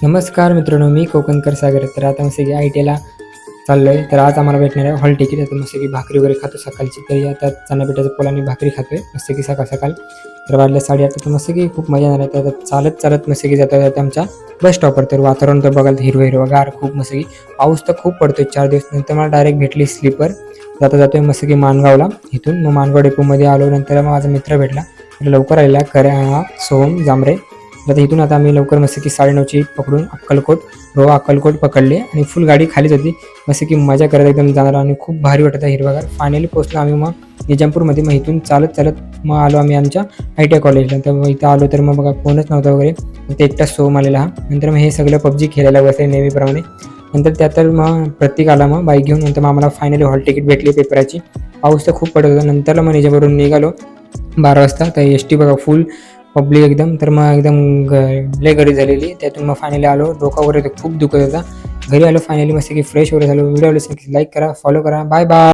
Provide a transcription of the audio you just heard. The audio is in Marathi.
नमस्कार मित्रांनो, मी कोकणकर सागर. तर आता मस्त की ITला चाललो आहे. तर आज आम्हाला भेटणार आहे हॉल तिकीट. आता मस्त की भाकरी वगैरे खातो सकाळची. तरी आता चणा पिठाचं पोळी आणि भाकरी खातोय मस्त की सकाळ सकाळ. तर वाजले 8:30. तर मस्त की खूप मजा येणार आहे. तर आता चालत चालत मस्त की जाता जाता आमच्या बस स्टॉपवर. तर वातावरण तर बघाल हिरवं हिरवंगार खूप मस्त की. पाऊस तर खूप पडतोय 4 दिवस. नंतर मला डायरेक्ट भेटली स्लीपर. जाता जातोय मस्त की माणगावला. इथून मग माणगाव डेपोमध्ये आलो. नंतर मग माझा मित्र भेटला. तर लवकर आलेला सोहम जांभरे. आता इथून आता आम्ही लवकर मस्त की 9:30ची पकडून अक्कलकोट पकडले आणि फुल गाडी खालीच होती. मस्त की मजा करत एकदम जाणार आणि खूप भारी वाटत आहे हिरवागार. फायनली पोहोचलो आम्ही मग निजामपूरमध्ये. मग इथून चालत चालत मग आलो आम्ही आमच्या ITI कॉलेजला. तर मग इथं आलो तर मग बघा कोणच नव्हतं वगैरे. ते एकटाच सोहम आलेला हा. नंतर मग हे सगळं PUBG खेळायला बसले नेहमीप्रमाणे. नंतर त्यात मग प्रत्येक आला मग बाईक घेऊन. नंतर मग आम्हाला फायनली हॉल तिकीट भेटली पेपराची. पाऊस तर खूप पडत होता. नंतर मग निजामवरून निघालो 12 वाजता. तर ST बघा फुल पब्लिक एकदम. तर मग एकदम लय गर्दी झालेली. त्यातून मग फायनली आलो. डोका वगैरे खूप दुखत होता. घरी आलो फायनली मस्त की फ्रेश वगैरे झालो. व्हिडिओ आवडल्यास लाईक करा, फॉलो करा. Bye bye.